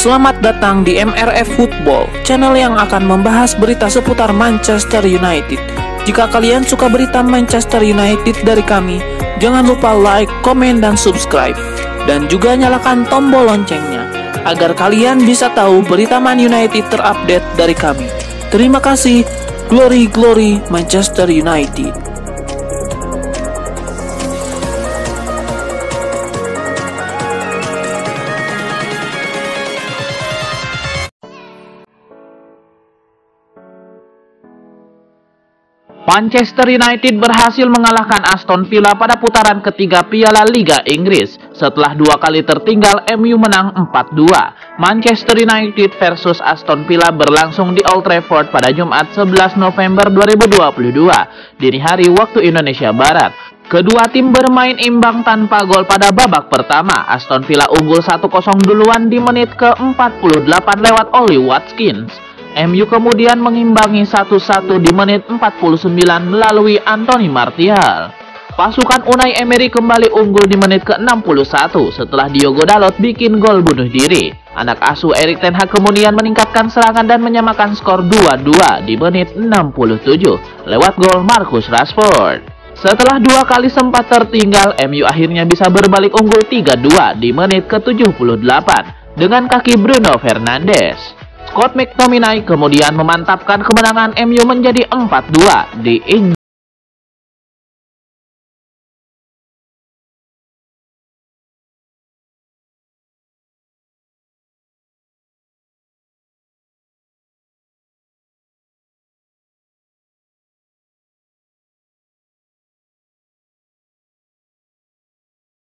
Selamat datang di MRF Football, channel yang akan membahas berita seputar Manchester United. Jika kalian suka berita Manchester United dari kami, jangan lupa like, komen, dan subscribe. Dan juga nyalakan tombol loncengnya, agar kalian bisa tahu berita Man United terupdate dari kami. Terima kasih, Glory Glory Manchester United. Manchester United berhasil mengalahkan Aston Villa pada putaran ketiga Piala Liga Inggris. Setelah 2 kali tertinggal, MU menang 4-2. Manchester United versus Aston Villa berlangsung di Old Trafford pada Jumat 11 November 2022, dini hari waktu Indonesia Barat. Kedua tim bermain imbang tanpa gol pada babak pertama. Aston Villa unggul 1-0 duluan di menit ke-48 lewat Ollie Watkins. MU kemudian mengimbangi 1-1 di menit 49 melalui Anthony Martial. Pasukan Unai Emery kembali unggul di menit ke-61 setelah Diogo Dalot bikin gol bunuh diri. Anak asuh Erik ten Hag kemudian meningkatkan serangan dan menyamakan skor 2-2 di menit 67 lewat gol Marcus Rashford. Setelah 2 kali sempat tertinggal, MU akhirnya bisa berbalik unggul 3-2 di menit ke-78 dengan kaki Bruno Fernandes. Scott McTominay kemudian memantapkan kemenangan MU menjadi 4-2 di Inggris.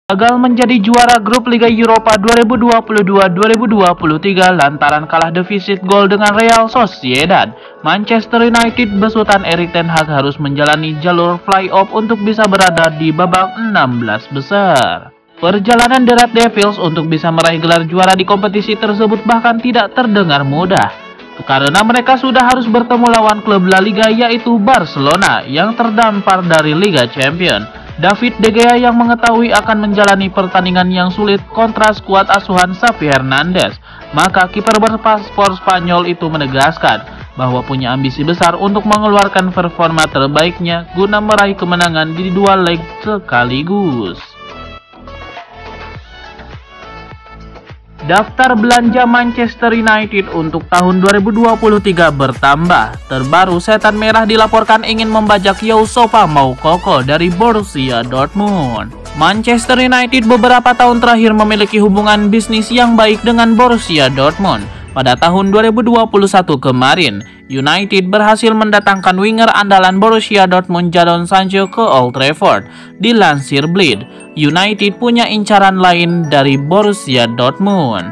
Gagal menjadi juara grup Liga Eropa 2022-2023 lantaran kalah defisit gol dengan Real Sociedad. Manchester United besutan Erik ten Hag harus menjalani jalur play-off untuk bisa berada di babak 16 besar. Perjalanan The Red Devils untuk bisa meraih gelar juara di kompetisi tersebut bahkan tidak terdengar mudah, karena mereka sudah harus bertemu lawan klub La Liga yaitu Barcelona yang terdampar dari Liga Champions. David De Gea yang mengetahui akan menjalani pertandingan yang sulit kontra skuad asuhan Xavi Hernandez, maka kiper berpaspor Spanyol itu menegaskan bahwa punya ambisi besar untuk mengeluarkan performa terbaiknya guna meraih kemenangan di 2 leg sekaligus. Daftar belanja Manchester United untuk tahun 2023 bertambah. Terbaru, Setan Merah dilaporkan ingin membajak Youssoufa Moukoko dari Borussia Dortmund. Manchester United beberapa tahun terakhir memiliki hubungan bisnis yang baik dengan Borussia Dortmund. Pada tahun 2021 kemarin, United berhasil mendatangkan winger andalan Borussia Dortmund Jadon Sancho ke Old Trafford. Dilansir Bleed, United punya incaran lain dari Borussia Dortmund.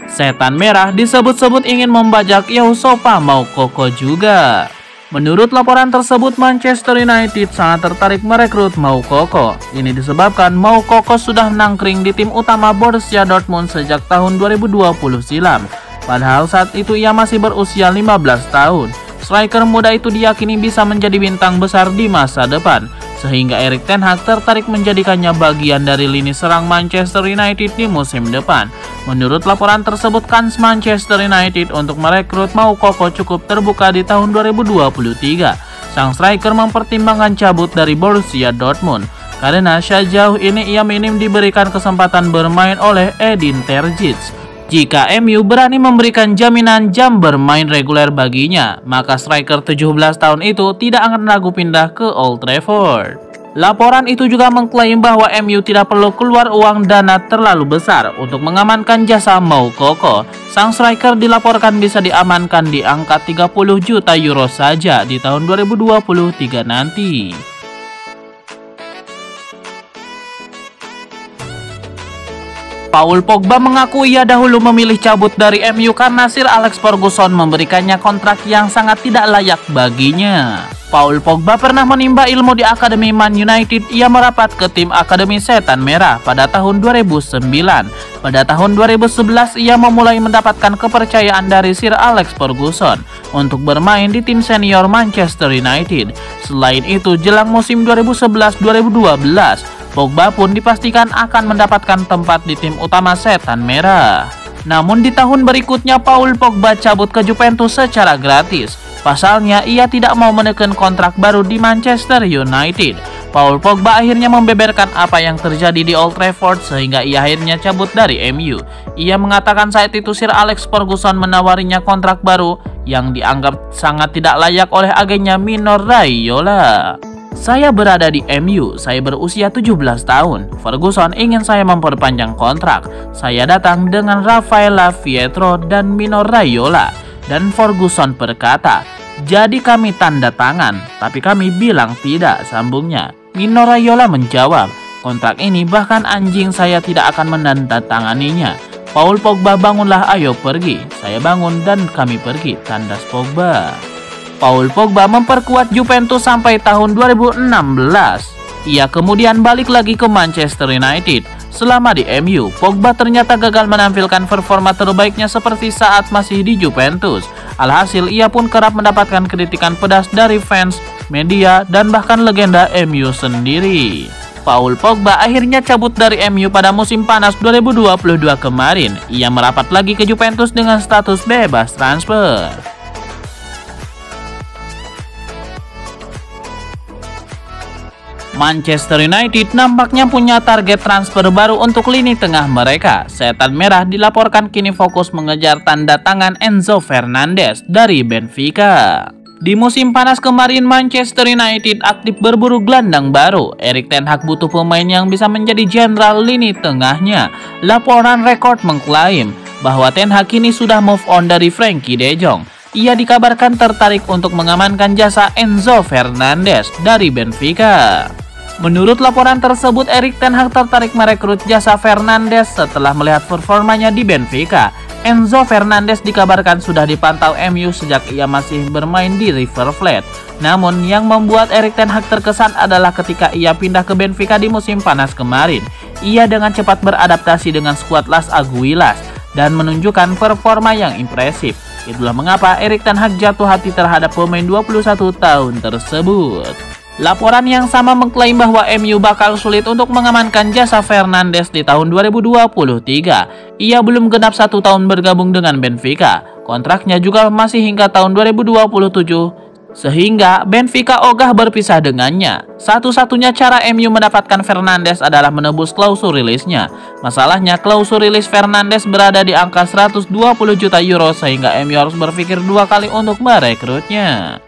Setan Merah disebut-sebut ingin membajak Youssoufa Moukoko juga. Menurut laporan tersebut, Manchester United sangat tertarik merekrut Moukoko. Ini disebabkan Moukoko sudah menangkring di tim utama Borussia Dortmund sejak tahun 2020 silam. Padahal saat itu ia masih berusia 15 tahun. Striker muda itu diyakini bisa menjadi bintang besar di masa depan, sehingga Erik ten Hag tertarik menjadikannya bagian dari lini serang Manchester United di musim depan. Menurut laporan tersebut, kans Manchester United untuk merekrut Moukoko cukup terbuka di tahun 2023. Sang striker mempertimbangkan cabut dari Borussia Dortmund, karena sejauh ini ia minim diberikan kesempatan bermain oleh Edin Terzic. Jika MU berani memberikan jaminan jam bermain reguler baginya, maka striker 17 tahun itu tidak akan ragu pindah ke Old Trafford. Laporan itu juga mengklaim bahwa MU tidak perlu keluar uang dana terlalu besar untuk mengamankan jasa Moukoko. Sang striker dilaporkan bisa diamankan di angka 30 juta euro saja di tahun 2023 nanti. Paul Pogba mengaku ia dahulu memilih cabut dari MU karena Sir Alex Ferguson memberikannya kontrak yang sangat tidak layak baginya. Paul Pogba pernah menimba ilmu di Akademi Man United. Ia merapat ke tim Akademi Setan Merah pada tahun 2009. Pada tahun 2011 ia memulai mendapatkan kepercayaan dari Sir Alex Ferguson untuk bermain di tim senior Manchester United. Selain itu, jelang musim 2011-2012, Pogba pun dipastikan akan mendapatkan tempat di tim utama Setan Merah. Namun di tahun berikutnya Paul Pogba cabut ke Juventus secara gratis. Pasalnya ia tidak mau menekan kontrak baru di Manchester United. Paul Pogba akhirnya membeberkan apa yang terjadi di Old Trafford sehingga ia akhirnya cabut dari MU. Ia mengatakan saat itu Sir Alex Ferguson menawarinya kontrak baru yang dianggap sangat tidak layak oleh agennya Mino Raiola. Saya berada di MU, saya berusia 17 tahun. Ferguson ingin saya memperpanjang kontrak. Saya datang dengan Raffaella Pietro dan Mino Raiola. Dan Ferguson berkata, jadi kami tanda tangan, tapi kami bilang tidak, sambungnya. Mino Raiola menjawab, kontrak ini bahkan anjing saya tidak akan menandatanganinya. Paul Pogba, bangunlah, ayo pergi. Saya bangun dan kami pergi, tandas Pogba. Paul Pogba memperkuat Juventus sampai tahun 2016. Ia kemudian balik lagi ke Manchester United. Selama di MU, Pogba ternyata gagal menampilkan performa terbaiknya seperti saat masih di Juventus. Alhasil, ia pun kerap mendapatkan kritikan pedas dari fans, media, dan bahkan legenda MU sendiri. Paul Pogba akhirnya cabut dari MU pada musim panas 2022 kemarin. Ia merapat lagi ke Juventus dengan status bebas transfer. Manchester United nampaknya punya target transfer baru untuk lini tengah mereka. Setan Merah dilaporkan kini fokus mengejar tanda tangan Enzo Fernandez dari Benfica. Di musim panas kemarin, Manchester United aktif berburu gelandang baru. Erik ten Hag butuh pemain yang bisa menjadi jenderal lini tengahnya. Laporan Record mengklaim bahwa Ten Hag kini sudah move on dari Frenkie de Jong. Ia dikabarkan tertarik untuk mengamankan jasa Enzo Fernandez dari Benfica. Menurut laporan tersebut, Erik ten Hag tertarik merekrut jasa Fernandes setelah melihat performanya di Benfica. Enzo Fernandez dikabarkan sudah dipantau MU sejak ia masih bermain di River Plate. Namun, yang membuat Erik ten Hag terkesan adalah ketika ia pindah ke Benfica di musim panas kemarin. Ia dengan cepat beradaptasi dengan skuad Las Aguilas dan menunjukkan performa yang impresif. Itulah mengapa Erik ten Hag jatuh hati terhadap pemain 21 tahun tersebut. Laporan yang sama mengklaim bahwa MU bakal sulit untuk mengamankan jasa Fernandes di tahun 2023. Ia belum genap 1 tahun bergabung dengan Benfica. Kontraknya juga masih hingga tahun 2027, sehingga Benfica ogah berpisah dengannya. Satu-satunya cara MU mendapatkan Fernandes adalah menebus klausul rilisnya. Masalahnya, klausul rilis Fernandes berada di angka 120 juta euro sehingga MU harus berpikir 2 kali untuk merekrutnya.